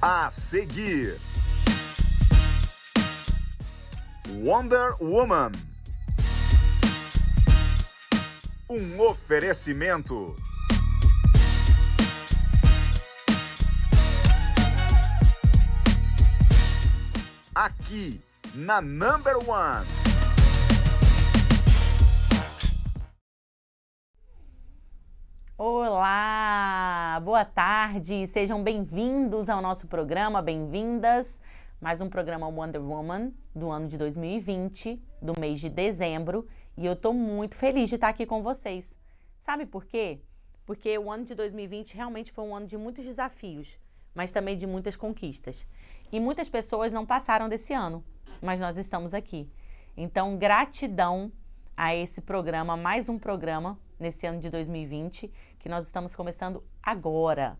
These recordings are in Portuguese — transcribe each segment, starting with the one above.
A seguir, Wonder Woman. Um oferecimento. Aqui na Number One. Olá, boa tarde, sejam bem-vindos ao nosso programa, bem-vindas. Mais um programa Wonder Woman do ano de 2020, do mês de dezembro, e eu tô muito feliz de estar aqui com vocês. Sabe por quê? Porque o ano de 2020 realmente foi um ano de muitos desafios, mas também de muitas conquistas. E muitas pessoas não passaram desse ano, mas nós estamos aqui. Então, gratidão a esse programa, mais um programa nesse ano de 2020, que nós estamos começando agora.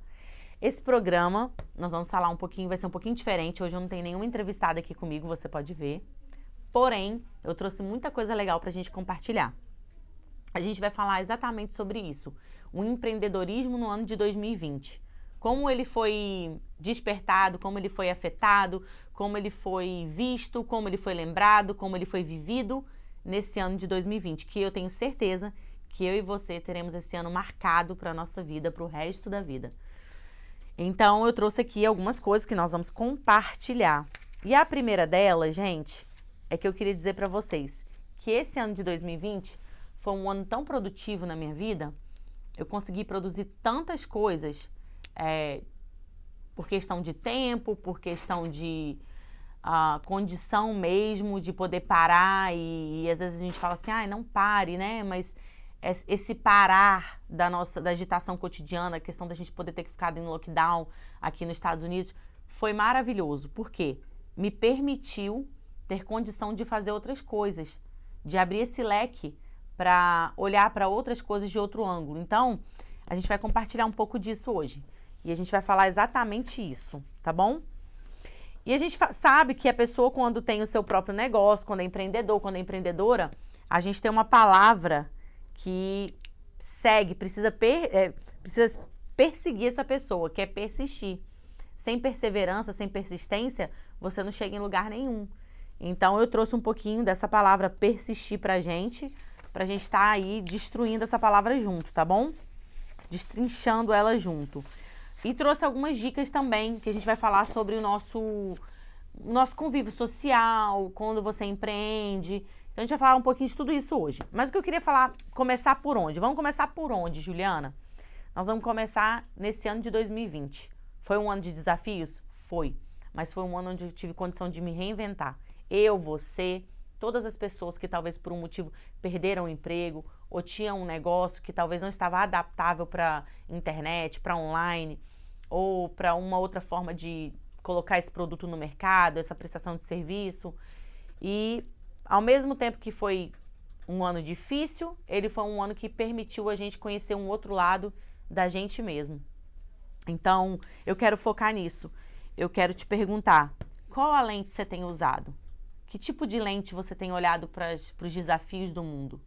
Esse programa, nós vamos falar um pouquinho, vai ser um pouquinho diferente. Hoje eu não tenho nenhuma entrevistada aqui comigo, você pode ver. Porém, eu trouxe muita coisa legal pra gente compartilhar. A gente vai falar exatamente sobre isso. O empreendedorismo no ano de 2020. Como ele foi despertado, como ele foi afetado, como ele foi visto, como ele foi lembrado, como ele foi vivido nesse ano de 2020, que eu tenho certeza que eu e você teremos esse ano marcado para a nossa vida, para o resto da vida. Então, eu trouxe aqui algumas coisas que nós vamos compartilhar. E a primeira delas, gente, é que eu queria dizer para vocês que esse ano de 2020 foi um ano tão produtivo na minha vida, eu consegui produzir tantas coisas, por questão de tempo, por questão de condição mesmo, de poder parar e às vezes a gente fala assim, não pare, né, mas esse parar da agitação cotidiana, a questão da gente poder ter ficado em lockdown aqui nos Estados Unidos, foi maravilhoso. Por quê? Me permitiu ter condição de fazer outras coisas, de abrir esse leque para olhar para outras coisas de outro ângulo. Então, a gente vai compartilhar um pouco disso hoje. E a gente vai falar exatamente isso, tá bom? E a gente sabe que a pessoa, quando tem o seu próprio negócio, quando é empreendedor, quando é empreendedora, a gente tem uma palavra que segue, precisa perseguir essa pessoa, que é persistir. Sem perseverança, sem persistência, você não chega em lugar nenhum. Então, eu trouxe um pouquinho dessa palavra persistir pra gente estar aí destruindo essa palavra junto, tá bom? Destrinchando ela junto. E trouxe algumas dicas também, que a gente vai falar sobre o nosso convívio social, quando você empreende. Então, a gente vai falar um pouquinho de tudo isso hoje. Mas o que eu queria falar, começar por onde? Vamos começar por onde, Juliana? Nós vamos começar nesse ano de 2020. Foi um ano de desafios? Foi. Mas foi um ano onde eu tive condição de me reinventar. Eu, você, todas as pessoas que talvez por um motivo perderam o emprego ou tinham um negócio que talvez não estava adaptável para internet, para online ou para uma outra forma de colocar esse produto no mercado, essa prestação de serviço. E ao mesmo tempo que foi um ano difícil, ele foi um ano que permitiu a gente conhecer um outro lado da gente mesmo. Então, eu quero focar nisso. Eu quero te perguntar, qual a lente você tem usado? Que tipo de lente você tem olhado para os desafios do mundo?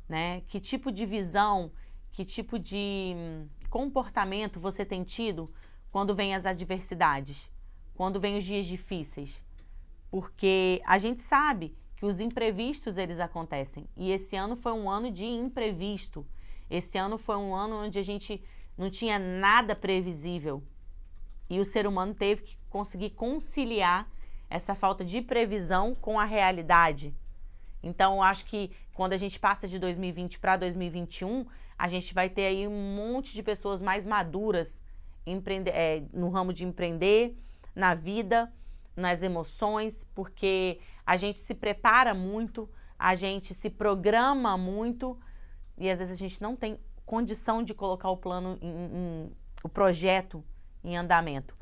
Né? Que tipo de visão, que tipo de comportamento você tem tido quando vem as adversidades? Quando vem os dias difíceis? Porque a gente sabe que os imprevistos, eles acontecem. E esse ano foi um ano de imprevisto. Esse ano foi um ano onde a gente não tinha nada previsível. E o ser humano teve que conseguir conciliar essa falta de previsão com a realidade. Então, eu acho que quando a gente passa de 2020 para 2021, a gente vai ter aí um monte de pessoas mais maduras no ramo de empreender, na vida, nas emoções, porque a gente se prepara muito, a gente se programa muito e às vezes a gente não tem condição de colocar o plano, o projeto em andamento.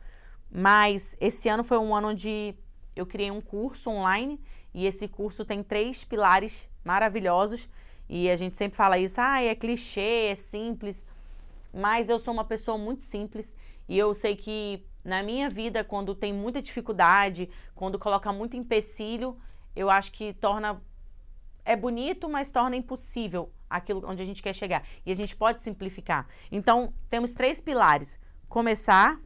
Mas esse ano foi um ano onde eu criei um curso online e esse curso tem 3 pilares maravilhosos e a gente sempre fala isso, é clichê, é simples, mas eu sou uma pessoa muito simples e eu sei que na minha vida, quando tem muita dificuldade, quando coloca muito empecilho, eu acho que é bonito, mas torna impossível aquilo onde a gente quer chegar. E a gente pode simplificar. Então, temos 3 pilares. Começar,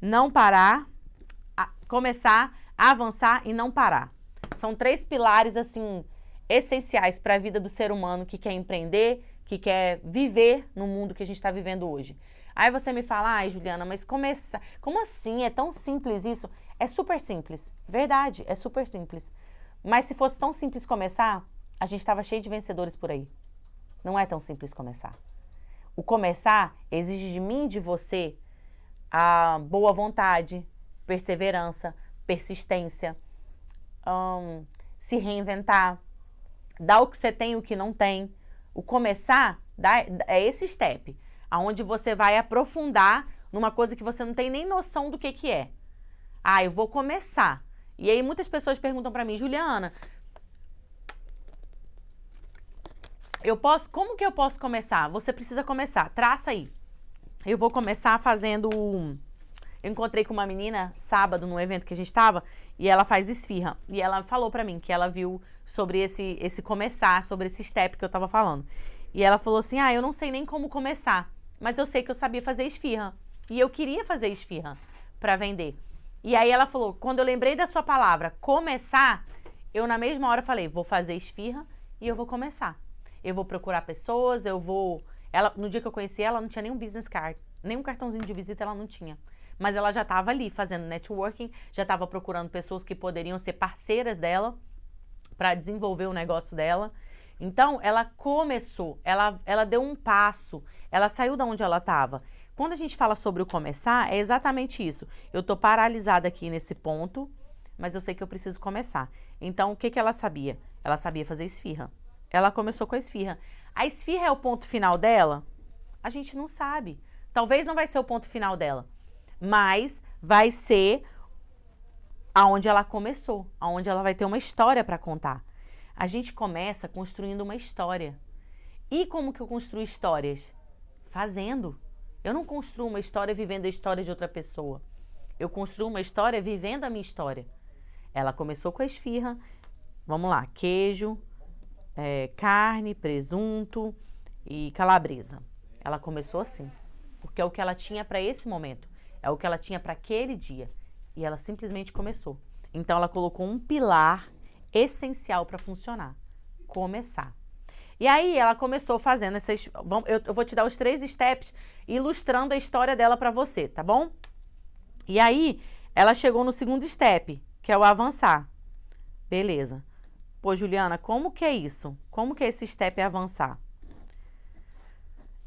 não parar, começar, avançar e não parar. São 3 pilares, assim, essenciais para a vida do ser humano que quer empreender, que quer viver no mundo que a gente está vivendo hoje. Aí você me fala, Juliana, mas como assim? É tão simples isso? É super simples. Verdade, é super simples. Mas se fosse tão simples começar, a gente estava cheio de vencedores por aí. Não é tão simples começar. O começar exige de mim e de você a boa vontade, perseverança, persistência, se reinventar, dar o que você tem e o que não tem. O começar é esse step, onde você vai aprofundar numa coisa que você não tem nem noção do que é. Eu vou começar. E aí muitas pessoas perguntam pra mim, Juliana, como que eu posso começar? Você precisa começar, traça aí. Eu vou começar fazendo... Eu encontrei com uma menina sábado num evento que a gente estava e ela faz esfirra. E ela falou pra mim que ela viu sobre esse começar, sobre esse step que eu tava falando. E ela falou assim, eu não sei nem como começar, mas eu sei que eu sabia fazer esfirra. E eu queria fazer esfirra pra vender. E aí ela falou, quando eu lembrei da sua palavra, começar, eu na mesma hora falei, vou fazer esfirra e eu vou começar. Eu vou procurar pessoas, no dia que eu conheci ela, não tinha nenhum business card, nenhum cartãozinho de visita ela não tinha. Mas ela já estava ali fazendo networking, já estava procurando pessoas que poderiam ser parceiras dela para desenvolver o negócio dela. Então, ela começou, ela deu um passo, ela saiu da onde ela estava. Quando a gente fala sobre o começar, é exatamente isso. Eu estou paralisada aqui nesse ponto, mas eu sei que eu preciso começar. Então, o que ela sabia? Ela sabia fazer esfirra. Ela começou com a esfirra. A esfirra é o ponto final dela? A gente não sabe. Talvez não vai ser o ponto final dela, mas vai ser aonde ela começou, aonde ela vai ter uma história para contar. A gente começa construindo uma história. E como que eu construo histórias? Fazendo. Eu não construo uma história vivendo a história de outra pessoa. Eu construo uma história vivendo a minha história. Ela começou com a esfirra, vamos lá, queijo, carne, presunto e calabresa. Ela começou assim, porque é o que ela tinha para esse momento, é o que ela tinha para aquele dia. E ela simplesmente começou. Então, ela colocou um pilar essencial para funcionar, começar. E aí, ela começou fazendo essas... Eu vou te dar os 3 steps ilustrando a história dela para você, tá bom? E aí, ela chegou no segundo step, que é o avançar. Beleza. Pô, Juliana, como que é isso? Como que é esse step avançar?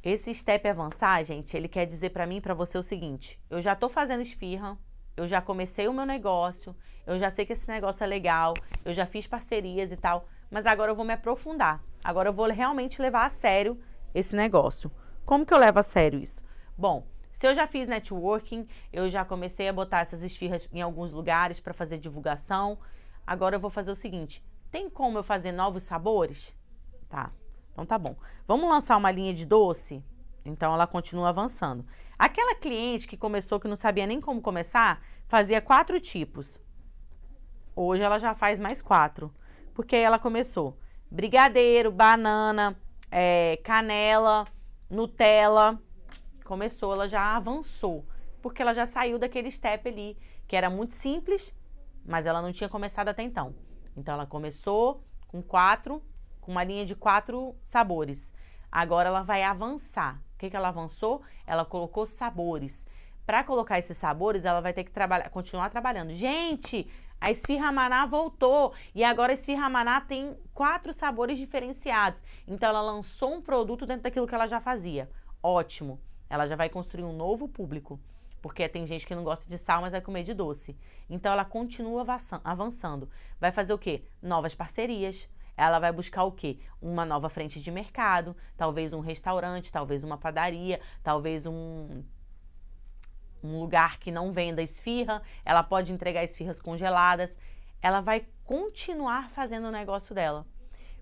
Esse step avançar, gente, ele quer dizer para mim e para você o seguinte. Eu já tô fazendo esfirra, eu já comecei o meu negócio, eu já sei que esse negócio é legal, eu já fiz parcerias e tal, mas agora eu vou me aprofundar. Agora eu vou realmente levar a sério esse negócio. Como que eu levo a sério isso? Bom, se eu já fiz networking, eu já comecei a botar essas esfirras em alguns lugares para fazer divulgação, agora eu vou fazer o seguinte, tem como eu fazer novos sabores? Tá, então tá bom. Vamos lançar uma linha de doce? Então ela continua avançando. Aquela cliente que começou, que não sabia nem como começar, fazia 4 tipos. Hoje ela já faz mais 4, porque aí ela começou brigadeiro, banana, canela, Nutella. Começou, ela já avançou, porque ela já saiu daquele step ali, que era muito simples, mas ela não tinha começado até então. Então ela começou com uma linha de 4 sabores. Agora ela vai avançar. O que ela avançou? Ela colocou sabores. Para colocar esses sabores, ela vai ter que continuar trabalhando. Gente, a esfirra maná voltou e agora a esfirra maná tem 4 sabores diferenciados. Então, ela lançou um produto dentro daquilo que ela já fazia. Ótimo. Ela já vai construir um novo público. Porque tem gente que não gosta de sal, mas vai comer de doce. Então, ela continua avançando. Vai fazer o quê? Novas parcerias. Ela vai buscar o quê? Uma nova frente de mercado, talvez um restaurante, talvez uma padaria, talvez um lugar que não venda esfirra. Ela pode entregar esfirras congeladas. Ela vai continuar fazendo o negócio dela.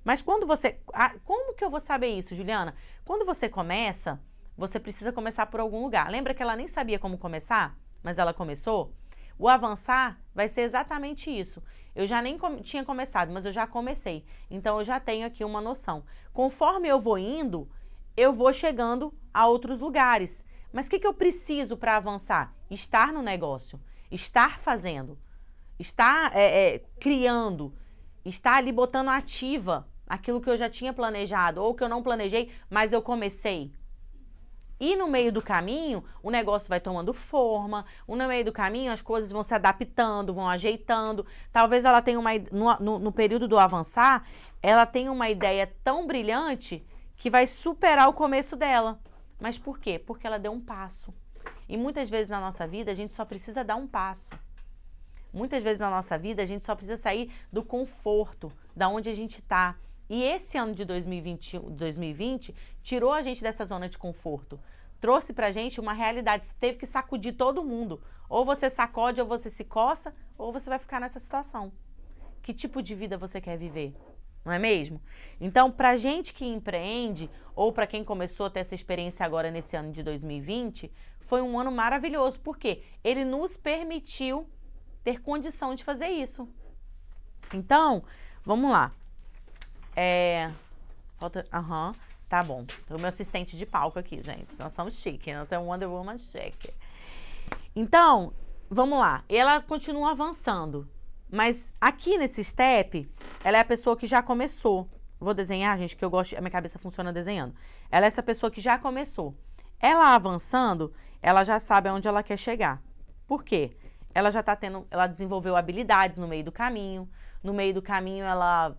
Mas quando você... como que eu vou saber isso, Juliana? Quando você começa... Você precisa começar por algum lugar. Lembra que ela nem sabia como começar, mas ela começou? O avançar vai ser exatamente isso. Eu já nem tinha começado, mas eu já comecei. Então, eu já tenho aqui uma noção. Conforme eu vou indo, eu vou chegando a outros lugares. Mas o que eu preciso para avançar? Estar no negócio, estar fazendo, estar criando, estar ali botando ativa aquilo que eu já tinha planejado ou que eu não planejei, mas eu comecei. E no meio do caminho, o negócio vai tomando forma, no meio do caminho as coisas vão se adaptando, vão ajeitando. Talvez ela tenha no período do avançar, ela tenha uma ideia tão brilhante que vai superar o começo dela. Mas por quê? Porque ela deu um passo. E muitas vezes na nossa vida a gente só precisa dar um passo. Muitas vezes na nossa vida a gente só precisa sair do conforto, da onde a gente está. E esse ano de 2020 tirou a gente dessa zona de conforto. Trouxe pra gente uma realidade. Você teve que sacudir todo mundo. Ou você sacode, ou você se coça, ou você vai ficar nessa situação. Que tipo de vida você quer viver? Não é mesmo? Então, pra gente que empreende, ou pra quem começou a ter essa experiência agora nesse ano de 2020, foi um ano maravilhoso. Por quê? Ele nos permitiu ter condição de fazer isso. Então, vamos lá. Tá bom. O meu assistente de palco aqui, gente. Nós somos chique, nós somos Wonder Woman chique. Então, vamos lá. Ela continua avançando. Mas aqui nesse step, ela é a pessoa que já começou. Vou desenhar, gente, que eu gosto, a minha cabeça funciona desenhando. Ela é essa pessoa que já começou. Ela avançando, ela já sabe aonde ela quer chegar. Por quê? Ela já tá tendo, ela desenvolveu habilidades no meio do caminho. No meio do caminho, ela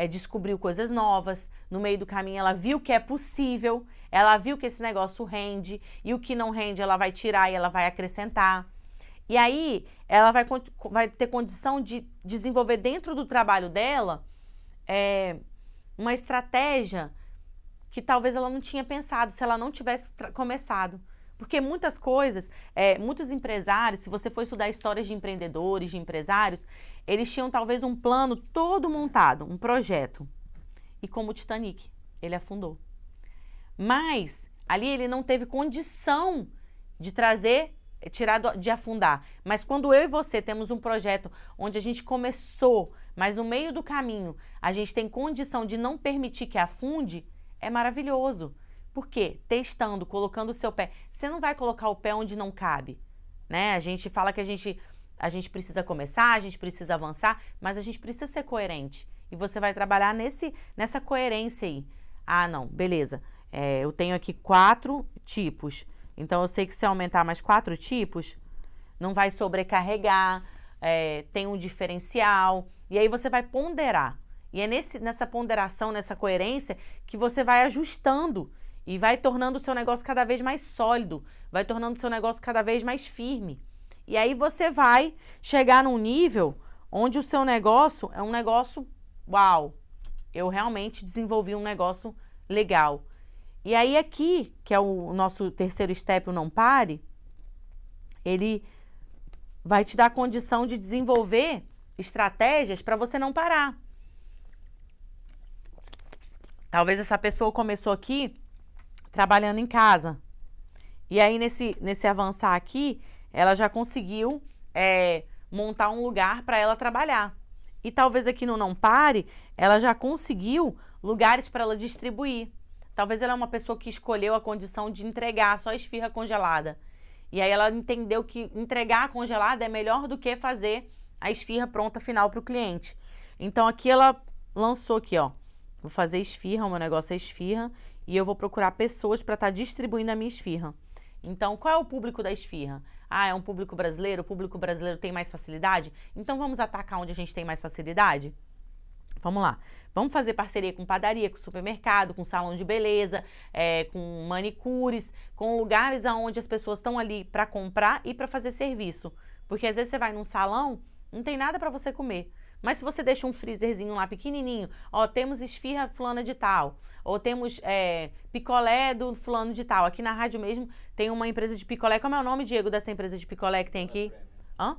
descobriu coisas novas. No meio do caminho, ela viu que é possível. Ela viu que esse negócio rende. E o que não rende, ela vai tirar e ela vai acrescentar. E aí, ela vai ter condição de desenvolver dentro do trabalho dela uma estratégia que talvez ela não tinha pensado se ela não tivesse começado. Porque muitas coisas, muitos empresários, se você for estudar histórias de empreendedores, de empresários, eles tinham talvez um plano todo montado, um projeto. E como o Titanic, ele afundou. Mas ali ele não teve condição de tirar de afundar. Mas quando eu e você temos um projeto onde a gente começou, mas no meio do caminho a gente tem condição de não permitir que afunde, é maravilhoso. Por quê? Testando, colocando o seu pé. Você não vai colocar o pé onde não cabe, né? A gente fala que a gente precisa começar, a gente precisa avançar, mas a gente precisa ser coerente. E você vai trabalhar nessa coerência aí. Ah, não, beleza. Eu tenho aqui 4 tipos. Então, eu sei que se aumentar mais 4 tipos, não vai sobrecarregar, tem um diferencial. E aí você vai ponderar. E é nessa ponderação, nessa coerência, que você vai ajustando e vai tornando o seu negócio cada vez mais sólido, vai tornando o seu negócio cada vez mais firme. E aí você vai chegar num nível onde o seu negócio é um negócio, uau, eu realmente desenvolvi um negócio legal. E aí aqui, que é o nosso terceiro step, o não pare, ele vai te dar a condição de desenvolver estratégias para você não parar. Talvez essa pessoa começou aqui trabalhando em casa. E aí, nesse avançar aqui, ela já conseguiu montar um lugar para ela trabalhar. E talvez aqui no Não Pare, ela já conseguiu lugares para ela distribuir. Talvez ela é uma pessoa que escolheu a condição de entregar só esfirra congelada. E aí ela entendeu que entregar a congelada é melhor do que fazer a esfirra pronta final para o cliente. Então aqui ela lançou aqui, ó. Vou fazer esfirra, o meu negócio é esfirra, e eu vou procurar pessoas para estar distribuindo a minha esfirra. Então, qual é o público da esfirra? Ah, é um público brasileiro, o público brasileiro tem mais facilidade? Então, vamos atacar onde a gente tem mais facilidade? Vamos lá. Vamos fazer parceria com padaria, com supermercado, com salão de beleza, com manicures, com lugares onde as pessoas estão ali para comprar e para fazer serviço. Porque às vezes você vai num salão, não tem nada para você comer. Mas se você deixa um freezerzinho lá pequenininho, ó, temos esfirra fulana de tal, ou temos picolé do fulano de tal. Aqui na rádio mesmo tem uma empresa de picolé. Como é o nome, Diego, dessa empresa de picolé que tem aqui? Hã?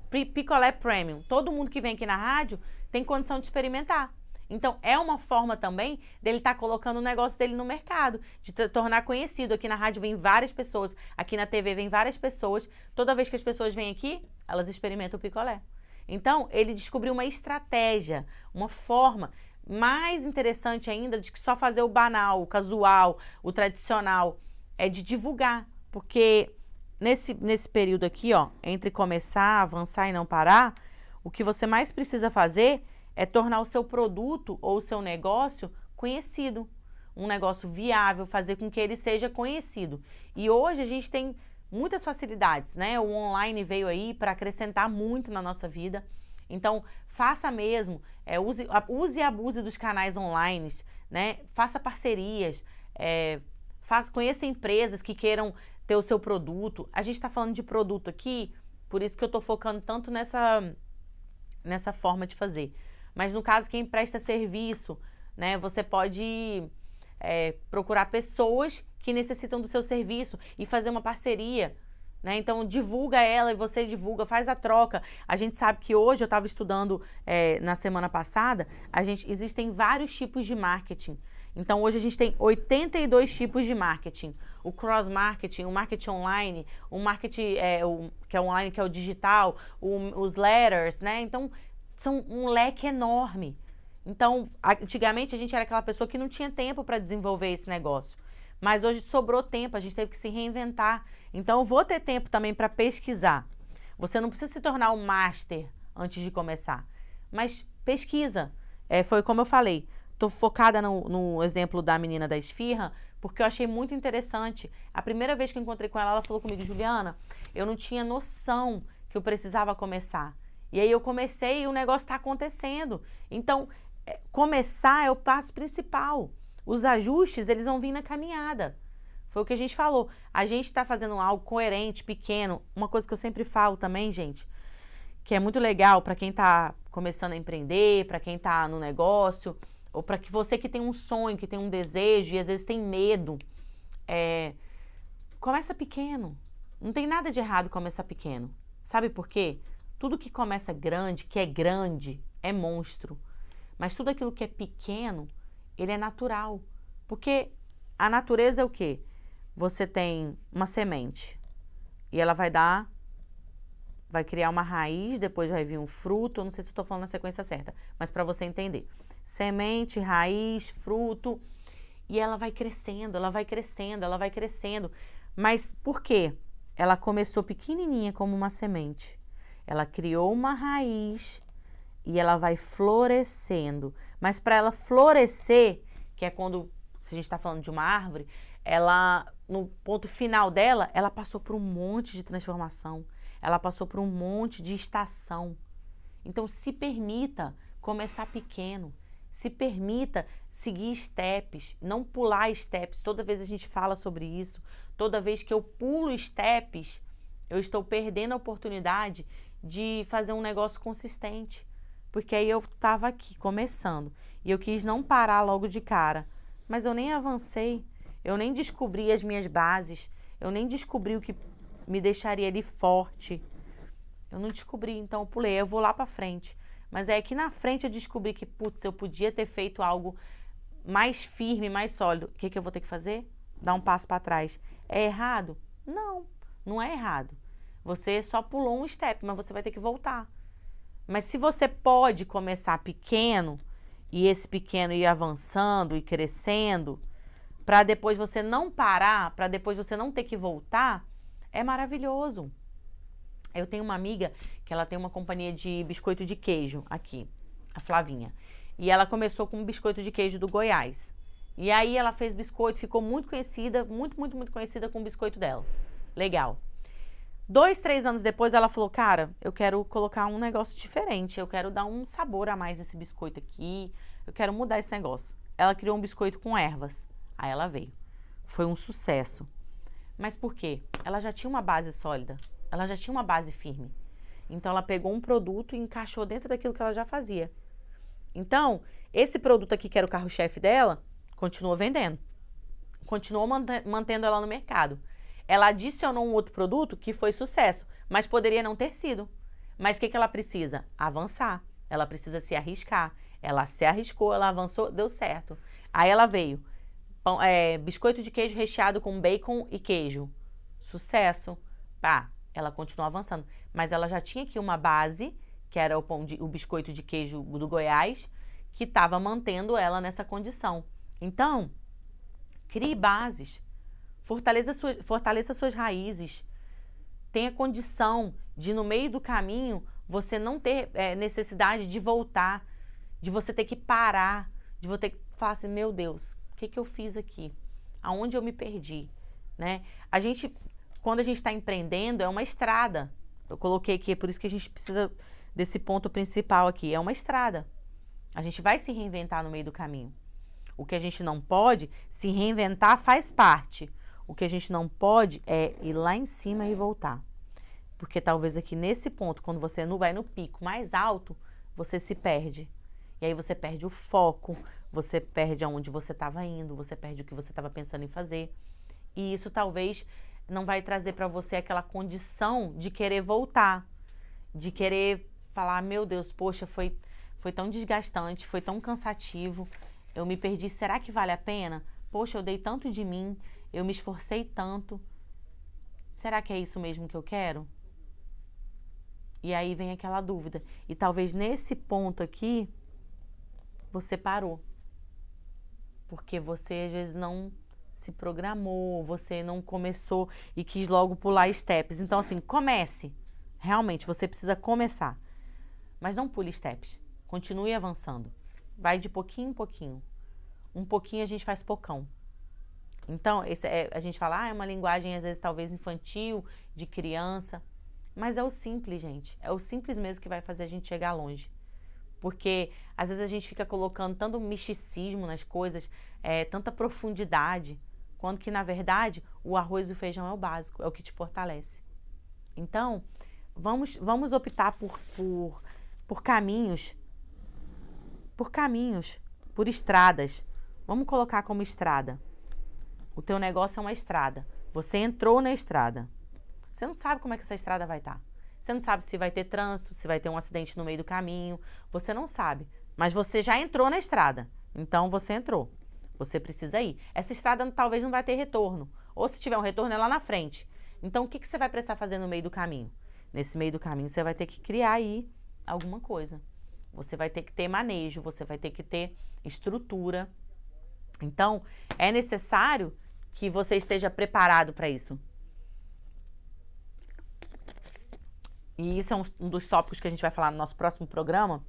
Picolé Premium. Todo mundo que vem aqui na rádio tem condição de experimentar. Então, é uma forma também dele estar colocando o negócio dele no mercado, de tornar conhecido. Aqui na rádio vem várias pessoas, aqui na TV vem várias pessoas. Toda vez que as pessoas vêm aqui, elas experimentam o picolé. Então, ele descobriu uma estratégia, uma forma mais interessante ainda de que só fazer o banal, o casual, o tradicional, é de divulgar. Porque nesse período aqui, ó, entre começar, avançar e não parar, o que você mais precisa fazer é tornar o seu produto ou o seu negócio conhecido. Um negócio viável, fazer com que ele seja conhecido. E hoje a gente tem muitas facilidades, né? O online veio aí para acrescentar muito na nossa vida. Então, faça mesmo, use e abuse dos canais online, né? Faça parcerias, conheça empresas que queiram ter o seu produto. A gente está falando de produto aqui, por isso que eu estou focando tanto nessa forma de fazer. Mas no caso, quem presta serviço, né? Você pode procurar pessoas que necessitam do seu serviço e fazer uma parceria, né? Então, divulga ela e você divulga, faz a troca. A gente sabe que hoje, eu estava estudando na semana passada, existem vários tipos de marketing. Então, hoje a gente tem 82 tipos de marketing. O cross-marketing, o marketing online, o marketing que é online, que é o digital, os letters, né? Então, são um leque enorme. Então, antigamente a gente era aquela pessoa que não tinha tempo para desenvolver esse negócio. Mas hoje sobrou tempo, a gente teve que se reinventar. Então, eu vou ter tempo também para pesquisar. Você não precisa se tornar um master antes de começar. Mas pesquisa. Foi como eu falei. Estou focada no exemplo da menina da esfirra, porque eu achei muito interessante. A primeira vez que eu encontrei com ela, ela falou comigo, Juliana, eu não tinha noção que eu precisava começar. E aí eu comecei e o negócio está acontecendo. Então, começar é o passo principal. Os ajustes, eles vão vir na caminhada. Foi o que a gente falou. A gente está fazendo algo coerente, pequeno. Uma coisa que eu sempre falo também, gente, que é muito legal para quem está começando a empreender, para quem está no negócio, ou para que você que tem um sonho, que tem um desejo e às vezes tem medo. Começa pequeno. Não tem nada de errado começar pequeno. Sabe por quê? Tudo que começa grande, que é grande, é monstro. Mas tudo aquilo que é pequeno, ele é natural. Porque a natureza é o quê? Você tem uma semente e ela vai criar uma raiz, depois vai vir um fruto. Eu não sei se eu estou falando na sequência certa, mas para você entender. Semente, raiz, fruto, e ela vai crescendo, ela vai crescendo, ela vai crescendo. Mas por quê? Ela começou pequenininha como uma semente. Ela criou uma raiz e ela vai florescendo. Mas para ela florescer, que é quando, se a gente está falando de uma árvore, ela, no ponto final dela, ela passou por um monte de transformação. Ela passou por um monte de estação. Então, se permita começar pequeno. Se permita seguir steps, não pular steps. Toda vez a gente fala sobre isso. Toda vez que eu pulo steps, eu estou perdendo a oportunidade de fazer um negócio consistente. Porque aí eu estava aqui, começando. E eu quis não parar logo de cara. Mas eu nem avancei. Eu nem descobri as minhas bases. Eu nem descobri o que me deixaria ali forte. Eu não descobri, então eu pulei. Eu vou lá para frente. Mas é aqui na frente eu descobri que, putz, eu podia ter feito algo mais firme, mais sólido. O que eu vou ter que fazer? Dar um passo para trás. É errado? Não, não é errado. Você só pulou um step, mas você vai ter que voltar. Mas se você pode começar pequeno, e esse pequeno ir avançando e crescendo, para depois você não parar, para depois você não ter que voltar, é maravilhoso. Eu tenho uma amiga que ela tem uma companhia de biscoito de queijo aqui, a Flavinha. E ela começou com um biscoito de queijo do Goiás. E aí ela fez biscoito, ficou muito conhecida, muito conhecida com o biscoito dela. Legal. 2, 3 anos depois ela falou, cara, eu quero colocar um negócio diferente, eu quero dar um sabor a mais nesse biscoito aqui, eu quero mudar esse negócio. Ela criou um biscoito com ervas, aí ela veio. Foi um sucesso. Mas por quê? Ela já tinha uma base sólida, ela já tinha uma base firme. Então ela pegou um produto e encaixou dentro daquilo que ela já fazia. Então, esse produto aqui, que era o carro-chefe dela, continuou vendendo. Continuou mantendo ela no mercado. Ela adicionou um outro produto que foi sucesso, mas poderia não ter sido. Mas o que ela precisa? Avançar. Ela precisa se arriscar. Ela se arriscou, ela avançou, deu certo. Aí ela veio. Biscoito de queijo recheado com bacon e queijo. Sucesso. Pá, ela continuou avançando. Mas ela já tinha aqui uma base, que era o biscoito de queijo do Goiás, que estava mantendo ela nessa condição. Então, crie bases. Fortaleça suas raízes. Tenha condição de, no meio do caminho, você não ter necessidade de voltar, de você ter que parar, de você ter que falar assim, meu Deus, o que eu fiz aqui? Aonde eu me perdi? Né? Quando a gente está empreendendo, é uma estrada. Eu coloquei aqui, é por isso que a gente precisa desse ponto principal aqui. É uma estrada. A gente vai se reinventar no meio do caminho. O que a gente não pode, se reinventar faz parte. O que a gente não pode é ir lá em cima e voltar. Porque talvez aqui nesse ponto, quando você não vai no pico mais alto, você se perde. E aí você perde o foco, você perde aonde você estava indo, você perde o que você estava pensando em fazer. E isso talvez não vai trazer para você aquela condição de querer voltar, de querer falar, meu Deus, poxa, foi tão desgastante, foi tão cansativo, eu me perdi, será que vale a pena? Poxa, eu dei tanto de mim, eu me esforcei tanto, será que é isso mesmo que eu quero? E aí vem aquela dúvida. E talvez nesse ponto aqui, você parou. Porque você às vezes não se programou, você não começou e quis logo pular steps. Então assim, comece. Realmente, você precisa começar. Mas não pule steps. Continue avançando. Vai de pouquinho em pouquinho. Um pouquinho a gente faz pocão. Então, a gente fala, é uma linguagem às vezes talvez infantil, de criança. Mas é o simples, gente. É o simples mesmo que vai fazer a gente chegar longe. Porque às vezes a gente fica colocando tanto misticismo nas coisas, tanta profundidade, quando que na verdade o arroz e o feijão é o básico, é o que te fortalece. Então, vamos optar por caminhos, por estradas. Vamos colocar como estrada. O teu negócio é uma estrada. Você entrou na estrada. Você não sabe como é que essa estrada vai estar. Você não sabe se vai ter trânsito, se vai ter um acidente no meio do caminho. Você não sabe. Mas você já entrou na estrada. Então, você entrou. Você precisa ir. Essa estrada talvez não vai ter retorno. Ou se tiver um retorno, é lá na frente. Então, o que você vai precisar fazer no meio do caminho? Nesse meio do caminho, você vai ter que criar aí alguma coisa. Você vai ter que ter manejo, você vai ter que ter estrutura. Então, é necessário que você esteja preparado para isso. E isso é um dos tópicos que a gente vai falar no nosso próximo programa,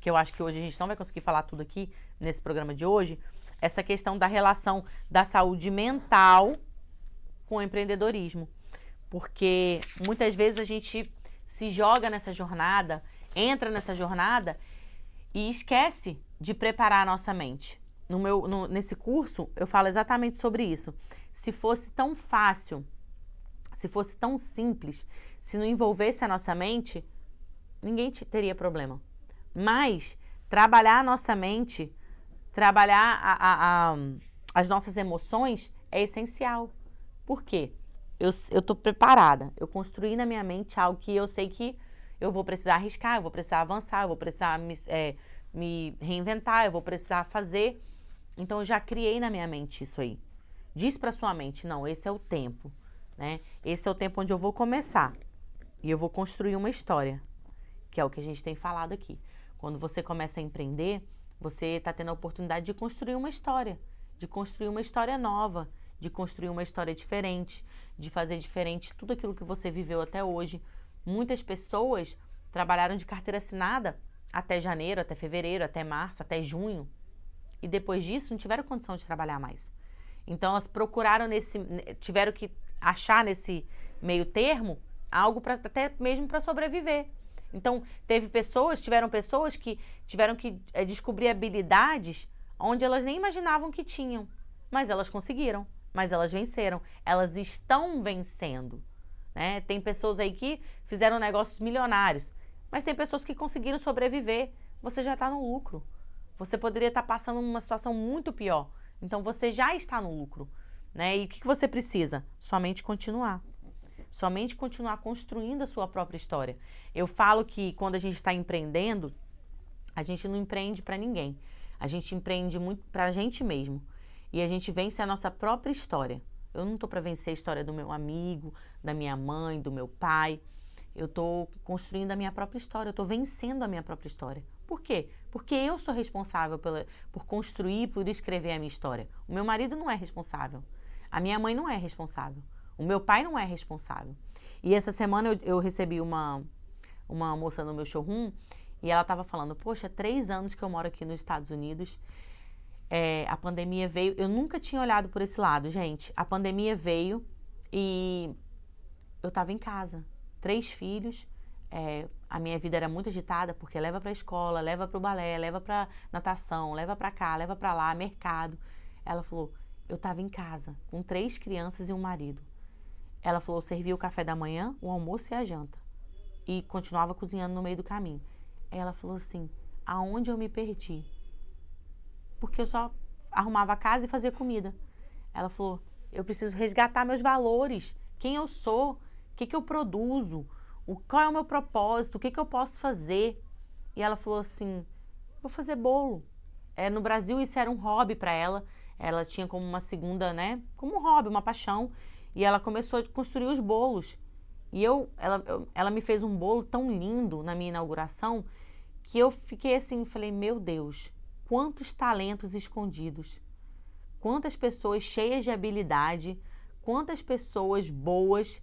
que eu acho que hoje a gente não vai conseguir falar tudo aqui nesse programa de hoje, essa questão da relação da saúde mental com o empreendedorismo. Porque muitas vezes a gente se joga nessa jornada, entra nessa jornada e esquece de preparar a nossa mente. Nesse curso, eu falo exatamente sobre isso. Se fosse tão fácil, se fosse tão simples, se não envolvesse a nossa mente, ninguém teria problema. Mas trabalhar a nossa mente, trabalhar as nossas emoções é essencial. Por quê? Eu estou preparada, eu construí na minha mente algo que eu sei que eu vou precisar arriscar, eu vou precisar avançar, eu vou precisar me reinventar, eu vou precisar fazer. Então, eu já criei na minha mente isso aí. Diz para sua mente, não, esse é o tempo, né? Esse é o tempo onde eu vou começar e eu vou construir uma história, que é o que a gente tem falado aqui. Quando você começa a empreender, você está tendo a oportunidade de construir uma história nova, de construir uma história diferente, de fazer diferente tudo aquilo que você viveu até hoje. Muitas pessoas trabalharam de carteira assinada até janeiro, até fevereiro, até março, até junho. e depois disso não tiveram condição de trabalhar mais. Então elas tiveram que achar nesse meio termo algo até mesmo para sobreviver. Então tiveram pessoas que tiveram que descobrir habilidades onde elas nem imaginavam que tinham, mas elas conseguiram, mas elas venceram, elas estão vencendo, né? Tem pessoas aí que fizeram negócios milionários, mas tem pessoas que conseguiram sobreviver. Você já está no lucro. Você poderia estar passando uma situação muito pior. Então você já está no lucro, né? E o que você precisa? Somente continuar. Somente continuar construindo a sua própria história. Eu falo que quando a gente está empreendendo, a gente não empreende para ninguém. A gente empreende muito para a gente mesmo. E a gente vence a nossa própria história. Eu não estou para vencer a história do meu amigo, da minha mãe, do meu pai. Eu estou construindo a minha própria história. Eu estou vencendo a minha própria história. Por quê? Porque eu sou responsável por construir, por escrever a minha história. O meu marido não é responsável. A minha mãe não é responsável. O meu pai não é responsável. E essa semana eu recebi uma moça no meu showroom e ela estava falando, poxa, 3 anos que eu moro aqui nos Estados Unidos, a pandemia veio, eu nunca tinha olhado por esse lado, gente. A pandemia veio e eu estava em casa, 3 filhos, a minha vida era muito agitada, porque leva para a escola, leva para o balé, leva para natação, leva para cá, leva para lá, mercado. Ela falou, eu estava em casa, com 3 crianças e um marido. Ela falou, eu servia o café da manhã, o almoço e a janta. E continuava cozinhando no meio do caminho. Ela falou assim, aonde eu me perdi? Porque eu só arrumava a casa e fazia comida. Ela falou, eu preciso resgatar meus valores. Quem eu sou? O que eu produzo? Qual é o meu propósito? O que eu posso fazer? E ela falou assim, vou fazer bolo. No Brasil isso era um hobby para ela. Ela tinha como uma segunda, né? Como um hobby, uma paixão. E ela começou a construir os bolos. E ela me fez um bolo tão lindo na minha inauguração que eu fiquei assim, falei, meu Deus, quantos talentos escondidos. Quantas pessoas cheias de habilidade, quantas pessoas boas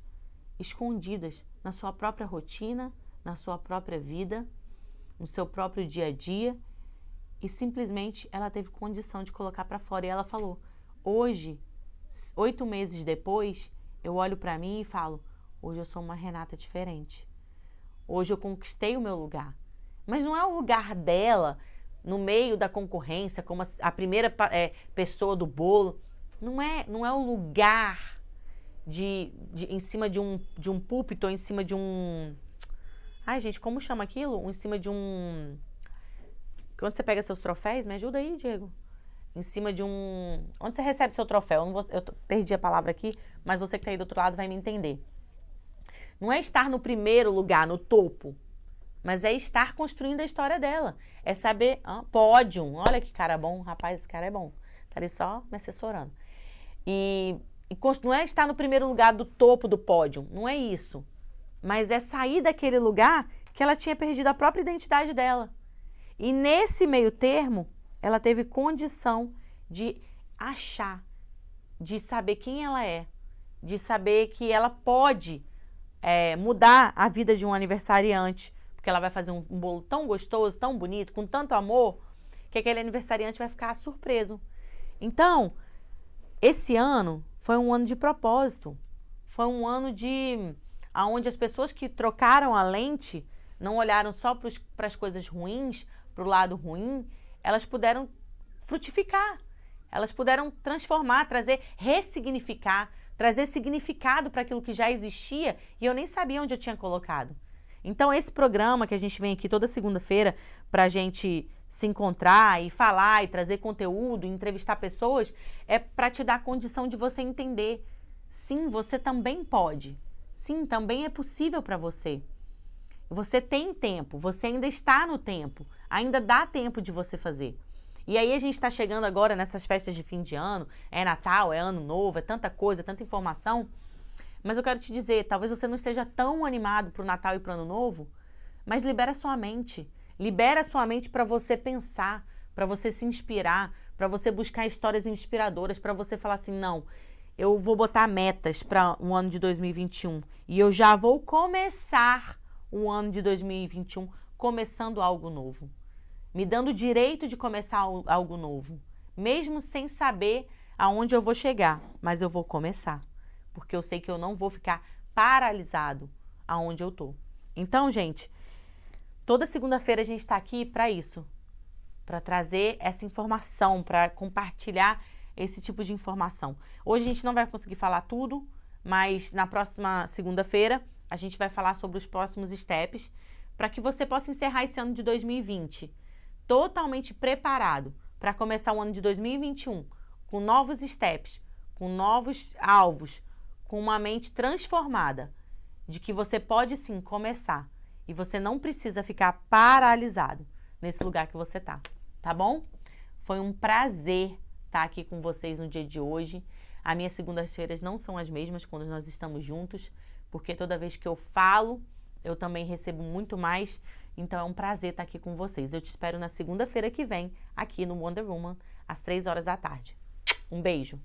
escondidas na sua própria rotina, na sua própria vida, no seu próprio dia a dia. E simplesmente ela teve condição de colocar para fora. E ela falou, hoje, 8 meses depois, eu olho para mim e falo, hoje eu sou uma Renata diferente. Hoje eu conquistei o meu lugar. Mas não é o lugar dela, no meio da concorrência, como a primeira pessoa do bolo. Não é o lugar em cima de um púlpito, ou em cima de um... Ai, gente, como chama aquilo? Em cima de um... Quando você pega seus troféus, me ajuda aí, Diego. Em cima de um... Onde você recebe seu troféu? Eu perdi a palavra aqui, mas você que está aí do outro lado vai me entender. Não é estar no primeiro lugar, no topo, mas é estar construindo a história dela. É saber, pódio, olha que cara bom, rapaz, esse cara é bom. Tá ali só me assessorando. Não é estar no primeiro lugar do topo do pódio, não é isso. Mas é sair daquele lugar que ela tinha perdido a própria identidade dela. E nesse meio termo, ela teve condição de achar, de saber quem ela é, de saber que ela pode mudar a vida de um aniversariante, porque ela vai fazer um bolo tão gostoso, tão bonito, com tanto amor, que aquele aniversariante vai ficar surpreso. Então, esse ano foi um ano de propósito, foi um ano onde as pessoas que trocaram a lente não olharam só para as coisas ruins, para o lado ruim, elas puderam frutificar, elas puderam transformar, ressignificar, trazer significado para aquilo que já existia e eu nem sabia onde eu tinha colocado. Então, esse programa que a gente vem aqui toda segunda-feira para a gente se encontrar e falar e trazer conteúdo, entrevistar pessoas, é para te dar condição de você entender. Sim, você também pode. Sim, também é possível para você. Você tem tempo, você ainda está no tempo, ainda dá tempo de você fazer. E aí a gente está chegando agora nessas festas de fim de ano, é Natal, é Ano Novo, é tanta coisa, tanta informação. Mas eu quero te dizer, talvez você não esteja tão animado para o Natal e para o Ano Novo, mas libera sua mente. Libera sua mente para você pensar, para você se inspirar, para você buscar histórias inspiradoras, para você falar assim, não, eu vou botar metas para o ano de 2021 e eu já vou começar o ano de 2021 começando algo novo. Me dando o direito de começar algo novo. mesmo sem saber aonde eu vou chegar, mas eu vou começar, porque eu sei que eu não vou ficar paralisado aonde eu tô. Então, gente, toda segunda-feira a gente está aqui para isso, para trazer essa informação, para compartilhar esse tipo de informação. Hoje a gente não vai conseguir falar tudo, mas na próxima segunda-feira a gente vai falar sobre os próximos steps para que você possa encerrar esse ano de 2020 totalmente preparado para começar o ano de 2021 com novos steps, com novos alvos, com uma mente transformada, de que você pode sim começar e você não precisa ficar paralisado nesse lugar que você tá bom? Foi um prazer estar aqui com vocês no dia de hoje. As minhas segundas-feiras não são as mesmas quando nós estamos juntos, porque toda vez que eu falo, eu também recebo muito mais. Então é um prazer estar aqui com vocês. Eu te espero na segunda-feira que vem, aqui no Wonder Woman, às 3 horas da tarde. Um beijo!